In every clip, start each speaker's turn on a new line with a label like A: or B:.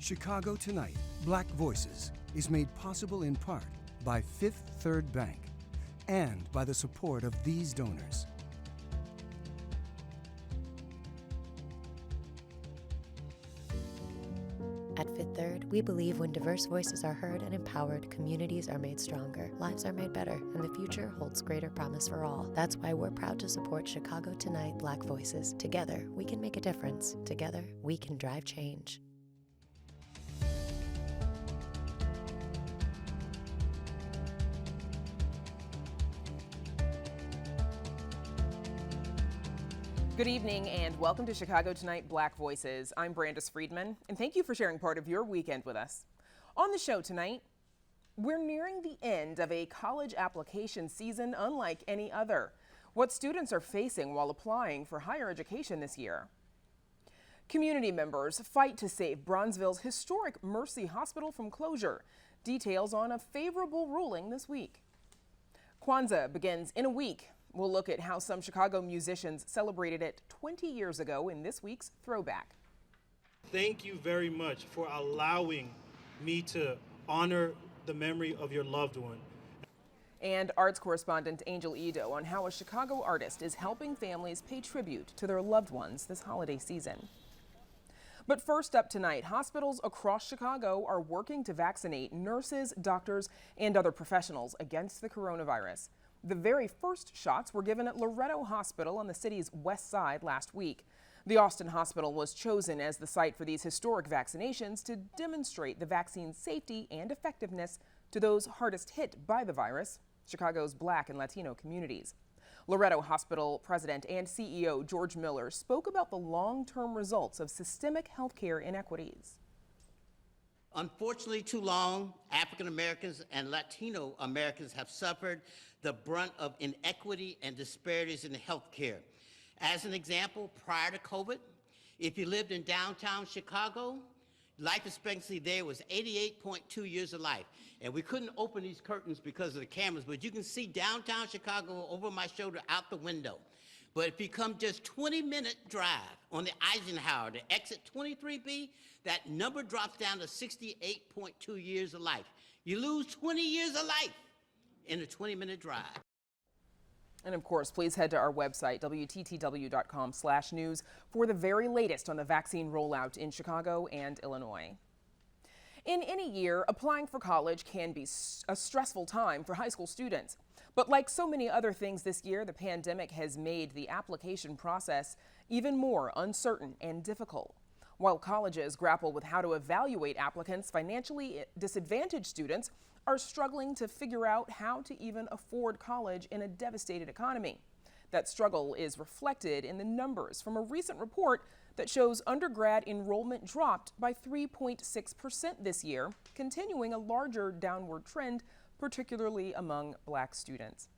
A: Chicago Tonight, Black Voices is made possible in part by Fifth Third Bank and by the support of these donors.
B: At Fifth Third, we believe when diverse voices are heard and empowered, communities are made stronger, lives are made better, and the future holds greater promise for all. That's why we're proud to support Chicago Tonight Black Voices. Together, we can make a difference. Together, we can drive change.
C: Good evening and welcome to Chicago Tonight Black Voices. I'm Brandis Friedman and thank you for sharing part of your weekend with us. On the show tonight, we're nearing the end of a college application season unlike any other. What students are facing while applying for higher education this year. Community members fight to save Bronzeville's historic Mercy Hospital from closure. Details on a favorable ruling this week. Kwanzaa begins in a week. We'll look at how some Chicago musicians celebrated it 20 years ago in this week's Throwback.
D: Thank you very much for allowing me to honor the memory of your loved one.
C: And arts correspondent Angel Edo on how a Chicago artist is helping families pay tribute to their loved ones this holiday season. But first up tonight, hospitals across Chicago are working to vaccinate nurses, doctors, and other professionals against the coronavirus. The very first shots were given at Loretto Hospital on the city's west side last week. The Austin Hospital was chosen as the site for these historic vaccinations to demonstrate the vaccine's safety and effectiveness to those hardest hit by the virus, Chicago's Black and Latino communities. Loretto Hospital President and CEO George Miller spoke about the long-term results of systemic healthcare inequities.
E: Unfortunately, too long, African Americans and Latino Americans have suffered the brunt of inequity and disparities in healthcare. As an example, prior to COVID, if you lived in downtown Chicago, life expectancy there was 88.2 years of life. And we couldn't open these curtains because of the cameras, but you can see downtown Chicago over my shoulder out the window. But if you come just 20-minute drive on the Eisenhower to exit 23B, that number drops down to 68.2 years of life. You lose 20 years of life in a 20-minute drive.
C: And of course, please head to our website, WTTW.com/news, for the very latest on the vaccine rollout in Chicago and Illinois. In any year, applying for college can be a stressful time for high school students. But like so many other things this year, the pandemic has made the application process even more uncertain and difficult. While colleges grapple with how to evaluate applicants, financially disadvantaged students are struggling to figure out how to even afford college in a devastated economy. That struggle is reflected in the numbers from a recent report that shows undergrad enrollment dropped by 3.6% this year, continuing a larger downward trend, particularly among Black students.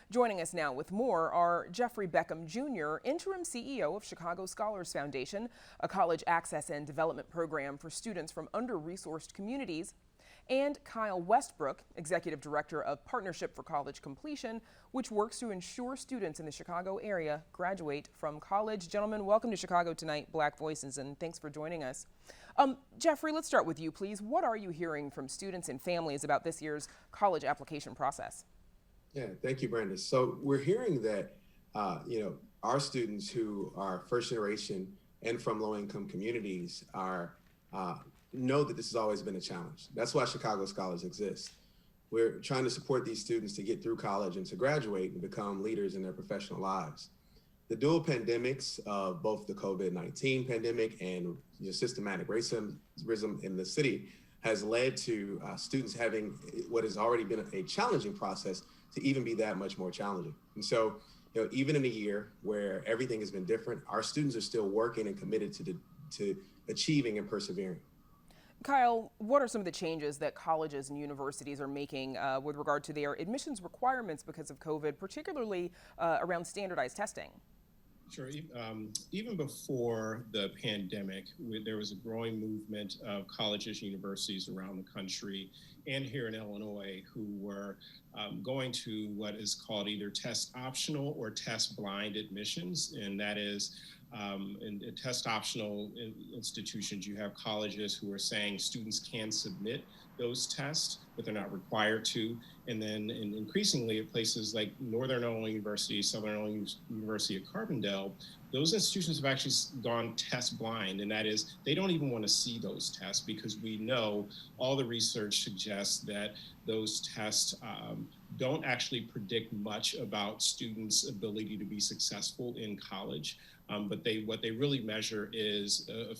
C: Joining us now with more are Jeffrey BECKHAM Jr., Interim CEO of Chicago Scholars Foundation, a college access and development program for students from under-resourced communities, and Kyle Westbrook, Executive Director of Partnership for College Completion, which works to ensure students in the Chicago area graduate from college. Gentlemen, welcome to Chicago Tonight, Black Voices, and thanks for joining us. Jeffrey, let's start with you, please. What are you hearing from students and families about this year's college application process?
F: Yeah, thank you, Brandon. So we're hearing that, our students who are first generation and from low-income communities know that this has always been a challenge. That's why Chicago Scholars exists. We're trying to support these students to get through college and to graduate and become leaders in their professional lives. The dual pandemics of both the COVID-19 pandemic and systematic racism in the city has led to students having what has already been a challenging process to even be that much more challenging. And so, even in a year where everything has been different, our students are still working and committed to achieving and persevering.
C: Kyle, what are some of the changes that colleges and universities are making with regard to their admissions requirements because of COVID, particularly around standardized testing?
G: Sure. Even before the pandemic, there was a growing movement of colleges, universities around the country and here in Illinois who were going to what is called either test optional or test blind admissions. And that is in test optional institutions, you have colleges who are saying students can submit those tests, but they're not required to. And then increasingly at places like Northern Illinois University, Southern Illinois University of Carbondale, those institutions have actually gone test blind. And that is, they don't even want to see those tests because we know all the research suggests that those tests don't actually predict much about students' ability to be successful in college. But what they really measure is a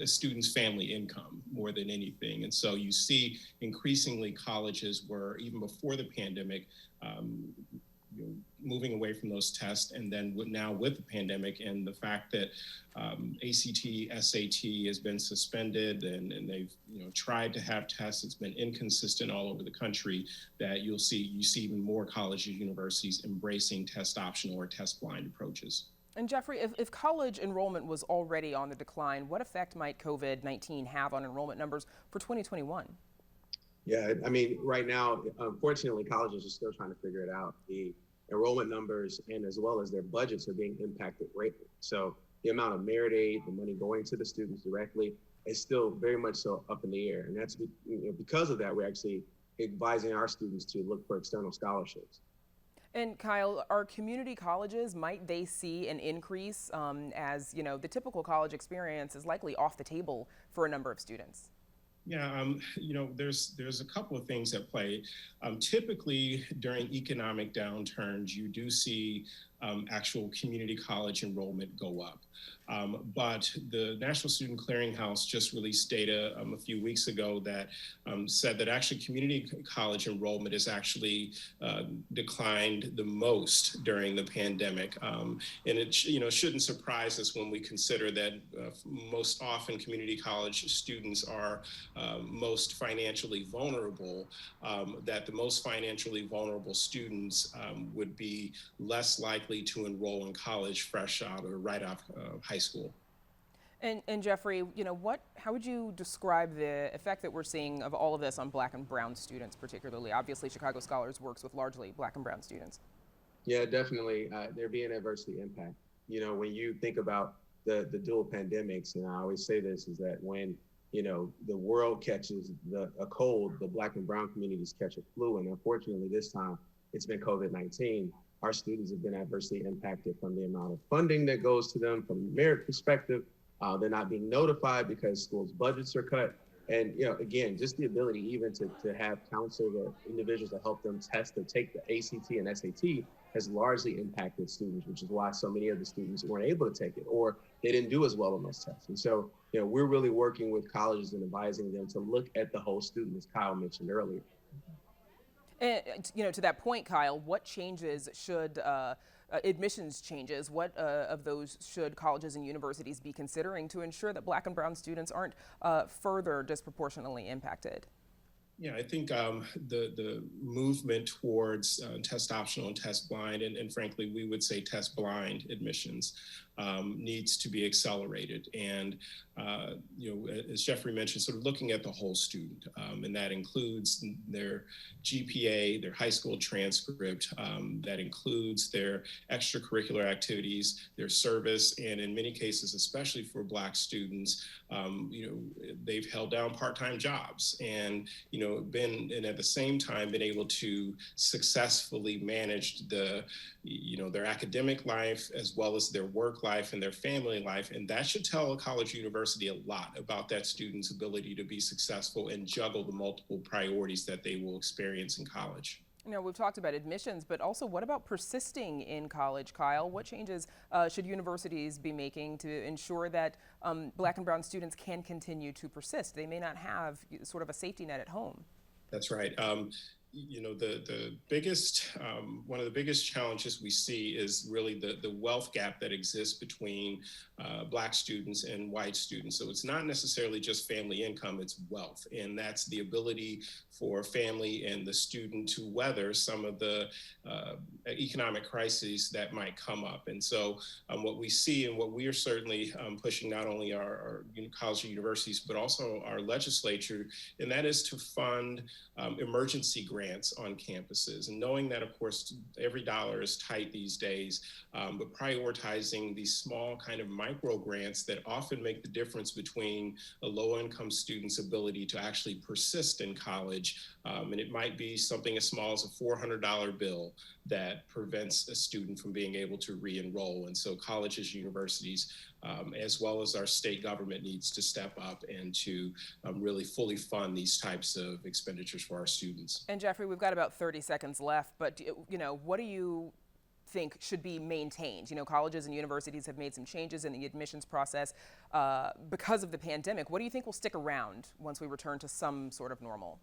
G: student's family income more than anything. And so you see increasingly colleges were, even before the pandemic, moving away from those tests, and then now with the pandemic and the fact that ACT, SAT has been suspended and they've tried to have tests, it's been inconsistent all over the country, that you see even more colleges, universities embracing test optional or test blind approaches.
C: And Jeffrey, if college enrollment was already on the decline, what effect might COVID-19 have on enrollment numbers for 2021?
F: Yeah, I mean, right now, unfortunately, colleges are still trying to figure it out. The enrollment numbers and as well as their budgets are being impacted greatly. So the amount of merit aid, the money going to the students directly is still very much so up in the air. And that's because of that, we're actually advising our students to look for external scholarships.
C: And Kyle, are community colleges, might they see an increase as, the typical college experience is likely off the table for a number of students?
G: Yeah, there's a couple of things at play. Typically, during economic downturns, you do see actual community college enrollment go up. But the National Student Clearinghouse just released data a few weeks ago that said that actually community college enrollment has actually declined the most during the pandemic. And it shouldn't surprise us when we consider that most often community college students are most financially vulnerable, that the most financially vulnerable students would be less likely to enroll in college fresh out or right off high school.
C: And Jeffrey, how would you describe the effect that we're seeing of all of this on Black and brown students particularly? Obviously, Chicago Scholars works with largely Black and brown students. Yeah,
F: definitely. They're being adversely impacted. When you think about the dual pandemics, and I always say this, is that when the world catches a cold, the Black and brown communities catch a flu. And unfortunately, this time it's been COVID-19. Our students have been adversely impacted from the amount of funding that goes to them from a merit perspective. They're not being notified because schools' budgets are cut. And, again, just the ability even to have counsel or individuals to help them test or take the ACT and SAT has largely impacted students, which is why so many of the students weren't able to take it or they didn't do as well on those tests. And so, we're really working with colleges and advising them to look at the whole student, as Kyle mentioned earlier.
C: And, to that point, Kyle, what changes should admissions changes, what of those should colleges and universities be considering to ensure that Black and brown students aren't further disproportionately impacted?
G: Yeah, I think the movement towards test optional and test blind, and frankly, we would say test blind admissions needs to be accelerated. And, as Jeffrey mentioned, sort of looking at the whole student, and that includes their GPA, their high school transcript, that includes their extracurricular activities, their service, and in many cases, especially for Black students, they've held down part-time jobs and, and at the same time been able to successfully manage their academic life as well as their work life and their family life. And that should tell a college university a lot about that student's ability to be successful and juggle the multiple priorities that they will experience in college.
C: We've talked about admissions, but also what about persisting in college, Kyle? What changes should universities be making to ensure that Black and brown students can continue to persist? They may not have sort of a safety net at home.
G: That's right. The biggest, one of the biggest challenges we see is really the wealth gap that exists between Black students and white students. So it's not necessarily just family income, it's wealth. And that's the ability for family and the student to weather some of the economic crises that might come up. And so what we see and what we are certainly pushing not only our college and universities, but also our legislature, and that is to fund emergency grants grants on campuses. And knowing that, of course, every dollar is tight these days, but prioritizing these small kind of micro grants that often make the difference between a low-income student's ability to actually persist in college. And it might be something as small as a $400 bill that prevents a student from being able to re-enroll. And so colleges, universities, as well as our state government needs to step up and to really fully fund these types of expenditures for our students.
C: And Jeffrey, we've got about 30 seconds left, but what do you think should be maintained? Colleges and universities have made some changes in the admissions process because of the pandemic. What do you think will stick around once we return to some sort of normal?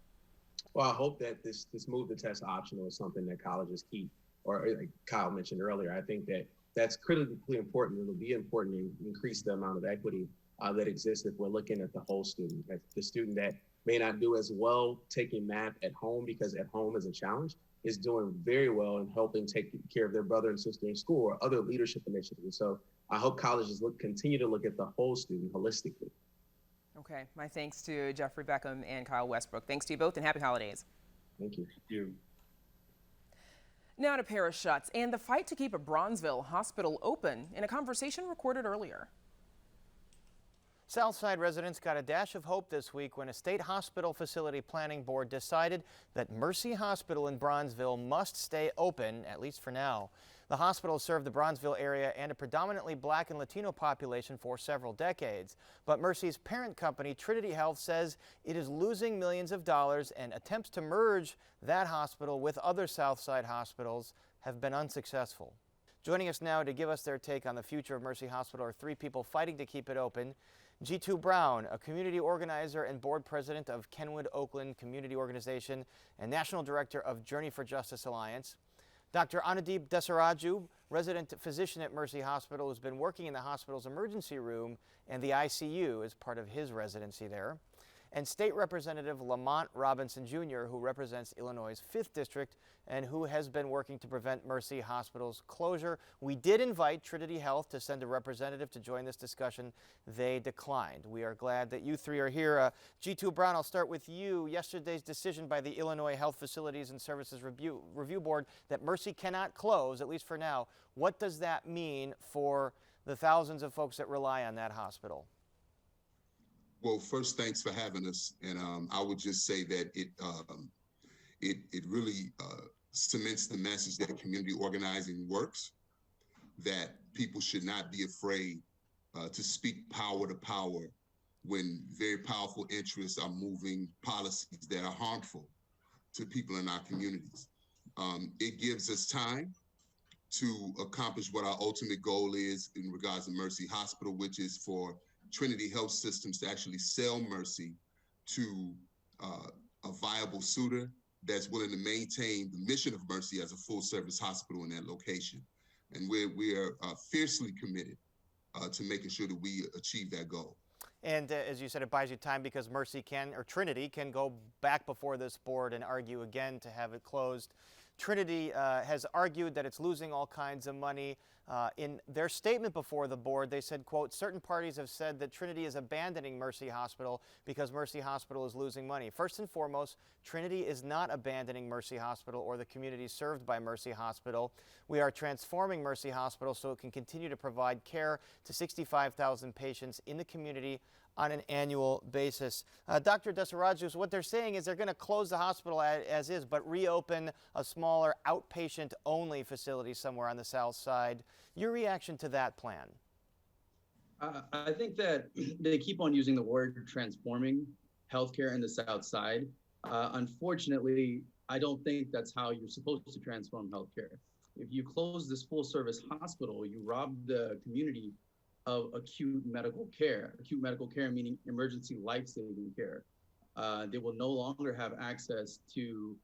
F: Well, I hope that this move to test optional is something that colleges keep, or like Kyle mentioned earlier. I think that that's critically important. It'll be important to increase the amount of equity that exists if we're looking at the whole student. The student that may not do as well taking math at home because at home is a challenge is doing very well in helping take care of their brother and sister in school or other leadership initiatives. So I hope colleges continue to look at the whole student holistically.
C: Okay, my thanks to Jeffrey BECKHAM and Kyle Westbrook. Thanks to you both and happy holidays.
F: Thank you.
G: Thank you.
C: Now to Paris Schutz and the fight to keep a Bronzeville hospital open in a conversation recorded earlier.
H: Southside residents got a dash of hope this week when a state hospital facility planning board decided that Mercy Hospital in Bronzeville must stay open, at least for now. The hospital served the Bronzeville area and a predominantly Black and Latino population for several decades. But Mercy's parent company, Trinity Health, says it is losing millions of dollars, and attempts to merge that hospital with other Southside hospitals have been unsuccessful. Joining us now to give us their take on the future of Mercy Hospital are three people fighting to keep it open. JITU Brown, a community organizer and board president of Kenwood, Oakland Community Organization and national director of Journey for Justice Alliance. Dr. Anudip Desaraju, resident physician at Mercy Hospital, who's been working in the hospital's emergency room and the ICU as part of his residency there. And State Representative Lamont Robinson Jr., who represents Illinois' 5th District and who has been working to prevent Mercy Hospital's closure. We did invite Trinity Health to send a representative to join this discussion. They declined. We are glad that you three are here. JITU Brown, I'll start with you. Yesterday's decision by the Illinois Health Facilities and Services Review Board that Mercy cannot close, at least for now. What does that mean for the thousands of folks that rely on that hospital?
I: Well, first, thanks for having us. And I would just say that it really cements the message that community organizing works, that people should not be afraid to speak power to power when very powerful interests are moving policies that are harmful to people in our communities. It gives us time to accomplish what our ultimate goal is in regards to Mercy Hospital, which is for Trinity Health Systems to actually sell Mercy to a viable suitor that's willing to maintain the mission of Mercy as a full-service hospital in that location. And we are fiercely committed to making sure that we achieve that goal.
H: And as you said, it buys you time because Mercy Trinity can go back before this board and argue again to have it closed. Trinity has argued that it's losing all kinds of money. In their statement before the board, they said, quote, certain parties have said that Trinity is abandoning Mercy Hospital because Mercy Hospital is losing money. First and foremost, Trinity is not abandoning Mercy Hospital or the community served by Mercy Hospital. We are transforming Mercy Hospital so it can continue to provide care to 65,000 patients in the community on an annual basis. Dr. Desaraju, what they're saying is they're going to close the hospital as is, but reopen a smaller outpatient-only facility somewhere on the south side. Your reaction to that plan?
J: I think that they keep on using the word transforming healthcare in the south side. Unfortunately, I don't think that's how you're supposed to transform healthcare. If you close this full-service hospital, you rob the community of acute medical care meaning emergency life-saving care. They will no longer have access to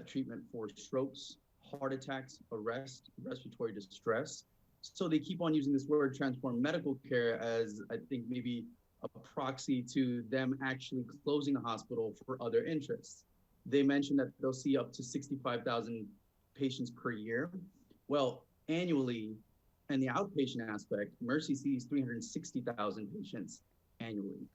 J: treatment for strokes, heart attacks, arrest, respiratory distress. So they keep on using this word transform medical care as, I think, maybe a proxy to them actually closing the hospital for other interests. They mentioned that they'll see up to 65,000 patients per year. Well, annually, and the outpatient aspect, Mercy sees 360,000 patients annually.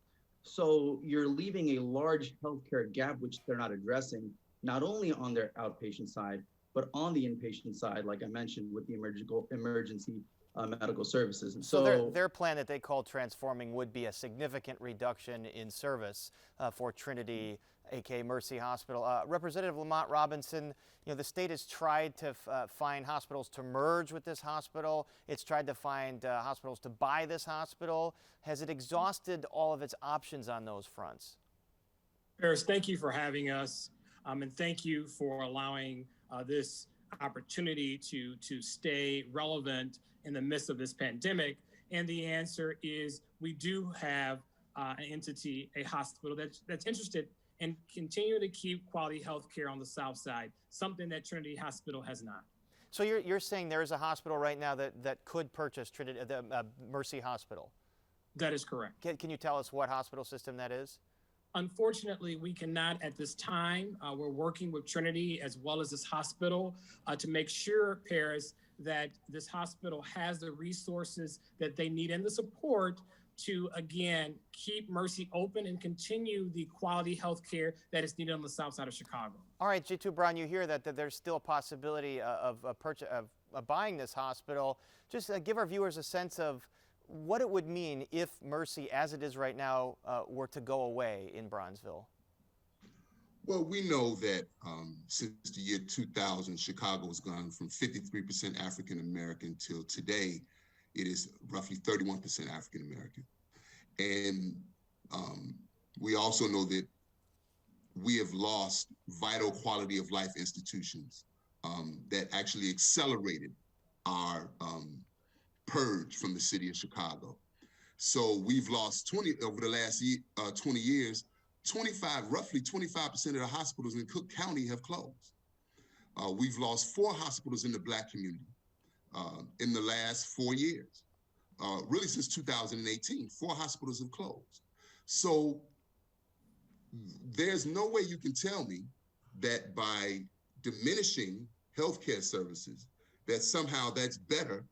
J: So you're leaving a large healthcare gap, which they're not addressing. not only on their outpatient side, but on the inpatient side, like I mentioned, with the emergency medical services. And
H: so their plan that they call transforming would be a significant reduction in service for Trinity, aka Mercy Hospital. Representative Lamont Robinson, the state has tried to find hospitals to merge with this hospital. It's tried to find hospitals to buy this hospital. Has it exhausted all of its options on those fronts?
K: Paris, thank you for having us, and thank you for allowing this opportunity to stay relevant in the midst of this pandemic. And the answer is we do have an entity, a hospital that's interested in continuing to keep quality health care on the South Side, something that Trinity Hospital has not.
H: So you're saying there is a hospital right now that could purchase Trinity, the Mercy Hospital?
K: That is correct.
H: Can you tell us what hospital system that is?
K: Unfortunately, we cannot at this time. We're working with Trinity as well as this hospital to make sure, Paris, that this hospital has the resources that they need and the support to, again, keep Mercy open and continue the quality health care that is needed on the South Side of Chicago.
H: All right, JITU Brown, you hear that there's still a possibility of buying this hospital. Just give our viewers a sense of what it would mean if Mercy, as it is right now, were to go away in Bronzeville.
I: Well, we know that since the year 2000, Chicago has gone from 53% African American till today, it is roughly 31% African American. And we also know that we have lost vital quality of life institutions that actually accelerated our purge from the city of Chicago. So we've lost over the last 20 years, roughly 25% of the hospitals in Cook County have closed. We've lost 4 hospitals in the Black community in the last 4 years. Really since 2018, 4 hospitals have closed. So there's no way you can tell me that by diminishing healthcare services, that somehow that's better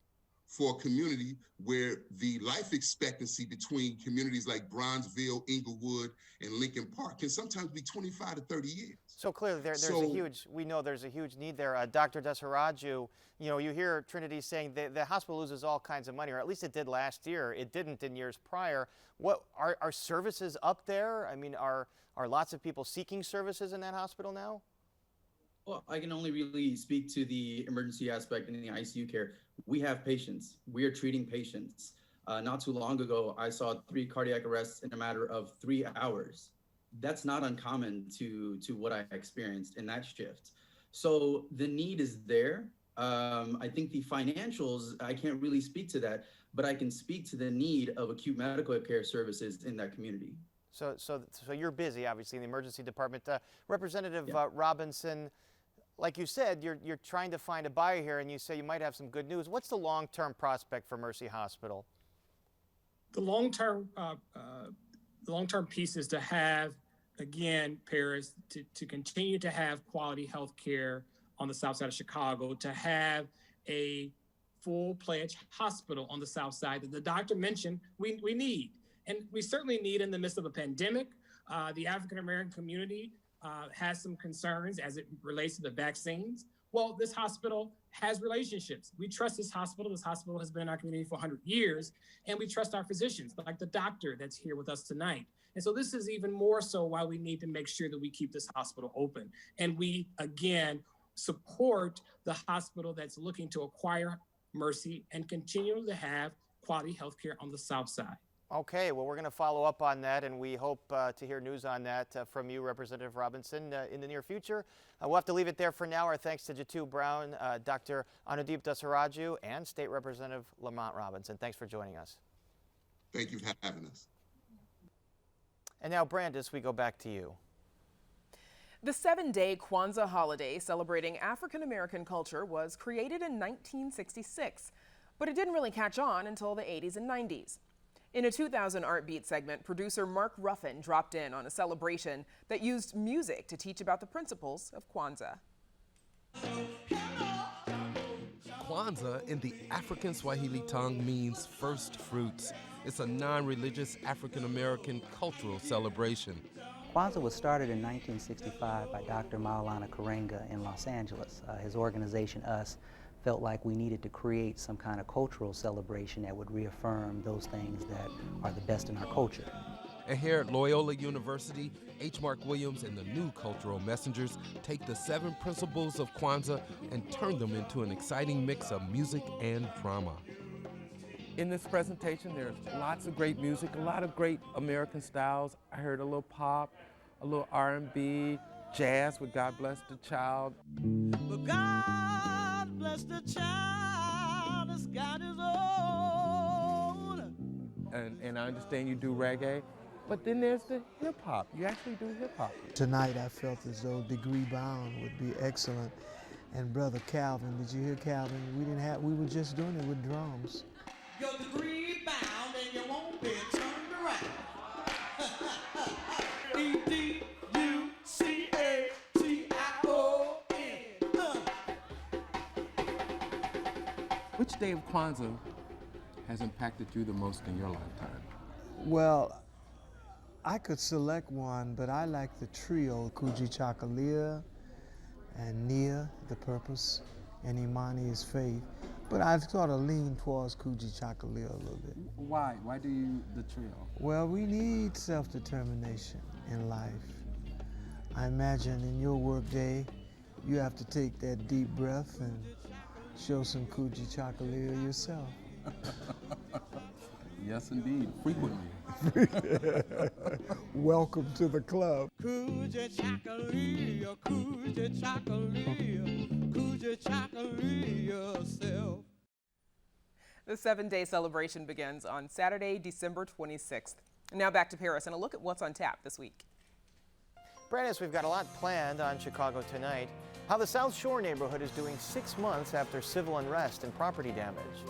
I: for a community where the life expectancy between communities like Bronzeville, Inglewood, and Lincoln Park can sometimes be 25 to 30 years.
H: So clearly we know there's a huge need there. Dr. Desaraju, you hear Trinity saying the hospital loses all kinds of money, or at least it did last year. It didn't in years prior. What are services up there? I mean, are lots of people seeking services in that hospital now?
J: Well, I can only really speak to the emergency aspect in the ICU care. We have patients. We are treating patients. Not too long ago, I saw 3 cardiac arrests in a matter of 3 hours. That's not uncommon to what I experienced in that shift. So the need is there. I think the financials, I can't really speak to that, but I can speak to the need of acute medical care services in that community.
H: So you're busy, obviously, in the emergency department. Representative Robinson, like you said, you're trying to find a buyer here, and you say you might have some good news. What's the long-term prospect for Mercy Hospital?
K: The long-term piece is to have, again, Paris, to continue to have quality health care on the South Side of Chicago, to have a full-fledged hospital on the South Side that the doctor mentioned we need. And we certainly need in the midst of a pandemic. The African-American community has some concerns as it relates to the vaccines. Well, this hospital has relationships. We trust this hospital. This hospital has been in our community for 100 years, and we trust our physicians, like the doctor that's here with us tonight. And so this is even more so why we need to make sure that we keep this hospital open. And we, again, support the hospital that's looking to acquire Mercy and continue to have quality health care on the South Side.
H: Okay, well, we're going to follow up on that, and we hope to hear news on that from you, Representative Robinson, in the near future. We'll have to leave it there for now. Our thanks to JITU Brown, Dr. Anudeep Desaraju, and State Representative Lamont Robinson. Thanks for joining us.
I: Thank you for having us.
H: And now, Brandis, we go back to you.
C: The 7-day Kwanzaa holiday celebrating African-American culture was created in 1966, but it didn't really catch on until the 80s and 90s. In a 2000 Art Beat segment, producer Mark Ruffin dropped in on a celebration that used music to teach about the principles of Kwanzaa.
L: Kwanzaa in the African Swahili tongue means first fruits. It's a non-religious African-American cultural celebration.
M: Kwanzaa was started in 1965 by Dr. Maulana Karenga in Los Angeles. His organization, US, felt like we needed to create some kind of cultural celebration that would reaffirm those things that are the best in our culture.
L: And here at Loyola University, H. Mark Williams and the new cultural messengers take the 7 principles of Kwanzaa and turn them into an exciting mix of music and drama.
N: In this presentation, there's lots of great music, a lot of great American styles. I heard a little pop, a little R&B, jazz with God Bless the Child.
O: But God bless the child that's got his own.
N: And I understand you do reggae, but then there's the hip hop. You actually do hip hop.
P: Tonight I felt as though Degree Bound would be excellent. And Brother Calvin, did you hear Calvin? We were just doing it with drums.
O: Your degree bound and you won't be turned around. E-D-U-C-A-T-I-O-N.
N: Which day of Kwanzaa has impacted you the most in your lifetime?
P: Well, I could select one, but I like the trio, Kuji Chakalia and Nia, the purpose, and Imani is faith. But I've sort of leaned towards Kuji Chakalia a little bit.
N: Why? Why do you, the trio?
P: Well, we need self-determination in life. I imagine in your work day, you have to take that deep breath and show some Kuji Chakalia yourself.
N: Yes, indeed, frequently.
P: Welcome to the club.
O: Kuji Chakalia, Kuji Chakalia, Kuji Chakalia yourself.
C: The 7-day celebration begins on Saturday, December 26th. Now back to Paris and a look at what's on tap this week.
H: Brandis, we've got a lot planned on Chicago tonight. How the South Shore neighborhood is doing 6 months after civil unrest and property damage.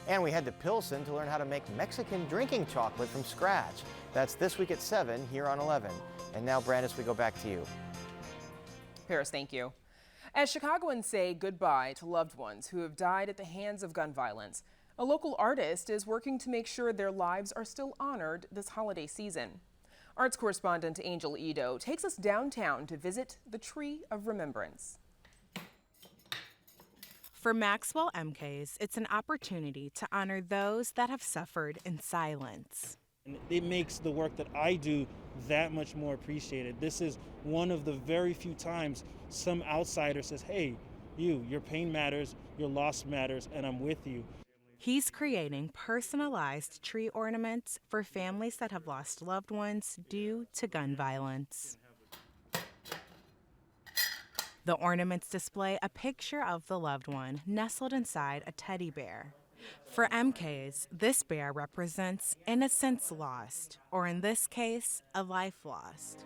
H: And we head to Pilsen to learn how to make Mexican drinking chocolate from scratch. That's this week at 7 here on 11. And now, Brandis, we go back to you.
C: Paris, thank you. As Chicagoans say goodbye to loved ones who have died at the hands of gun violence, a local artist is working to make sure their lives are still honored this holiday season. Arts correspondent Angel Edo takes us downtown to visit the Tree of Remembrance.
Q: For Maxwell MKs, it's an opportunity to honor those that have suffered in silence.
R: It makes the work that I do that much more appreciated. This is one of the very few times some outsider says, hey, your pain matters, your loss matters, and I'm with you.
Q: He's creating personalized tree ornaments for families that have lost loved ones due to gun violence. The ornaments display a picture of the loved one nestled inside a teddy bear. For MKs, this bear represents innocence lost, or in this case, a life lost.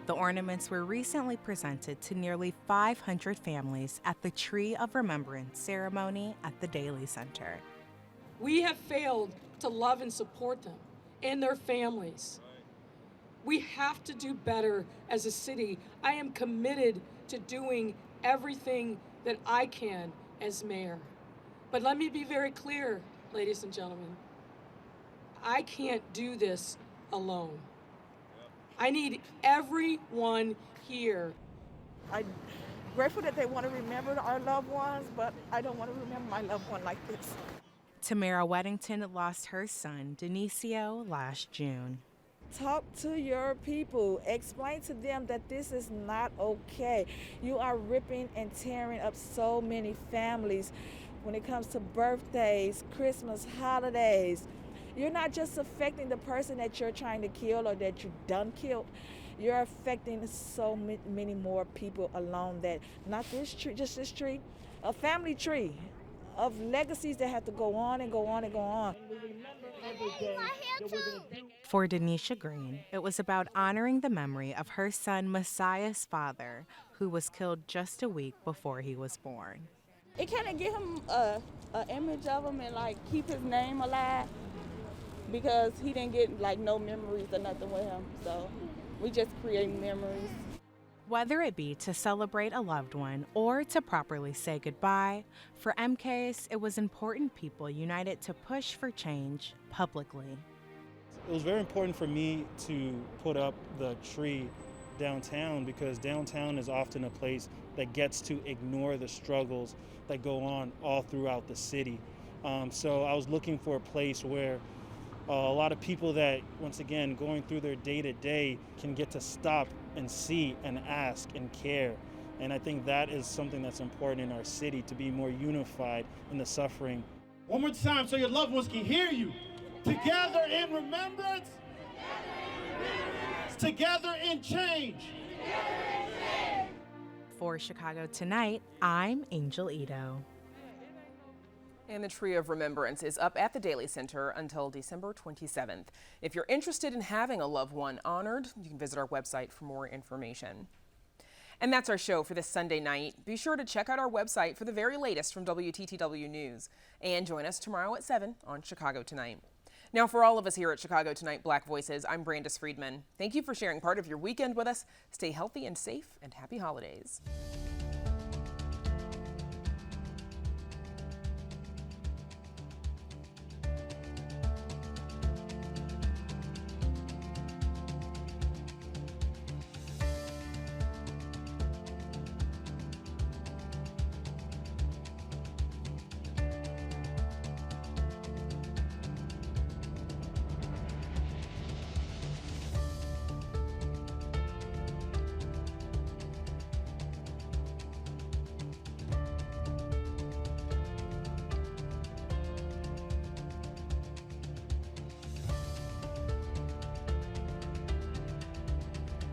Q: The ornaments were recently presented to nearly 500 families at the Tree of Remembrance ceremony at the Daly Center.
S: We have failed to love and support them and their families. We have to do better as a city. I am committed to doing everything that I can as mayor. But let me be very clear, ladies and gentlemen. I can't do this alone. I need everyone here.
T: I'm grateful that they want to remember our loved ones, but I don't want to remember my loved one like this.
Q: Tamara Weddington lost her son, Denicio, last June.
T: Talk to your people. Explain to them that this is not okay. You are ripping and tearing up so many families when it comes to birthdays, Christmas, holidays. You're not just affecting the person that you're trying to kill or that you done killed. You're affecting so many more people along that, not this tree, just this tree, a family tree of legacies that have to go on and go on and go on.
Q: For Denisha Green, it was about honoring the memory of her son Messiah's father, who was killed just a week before he was born.
U: It kind of give him an image of him and like keep his name alive, because he didn't get like no memories or nothing with him. So we just create memories.
Q: Whether it be to celebrate a loved one or to properly say goodbye, for MKs, it was important people united to push for change publicly.
R: It was very important for me to put up the tree downtown because downtown is often a place that gets to ignore the struggles that go on all throughout the city. So I was looking for a place where a lot of people that, once again, going through their day-to-day can get to stop and see and ask and care. And I think that is something that's important in our city, to be more unified in the suffering.
A: One more time so your loved ones can hear you. Together in remembrance. Together in change.
Q: For Chicago Tonight, I'm Angel Ito.
C: And the Tree of Remembrance is up at the Daily Center until December 27th. If you're interested in having a loved one honored, you can visit our website for more information. And that's our show for this Sunday night. Be sure to check out our website for the very latest from WTTW News. And join us tomorrow at 7 on Chicago Tonight. Now, for all of us here at Chicago Tonight Black Voices, I'm Brandis Friedman. Thank you for sharing part of your weekend with us. Stay healthy and safe, and happy holidays.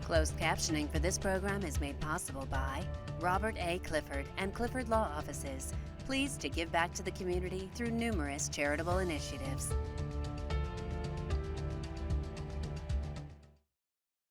V: Closed captioning for this program is made possible by Robert A. Clifford and Clifford Law Offices, pleased to give back to the community through numerous charitable initiatives.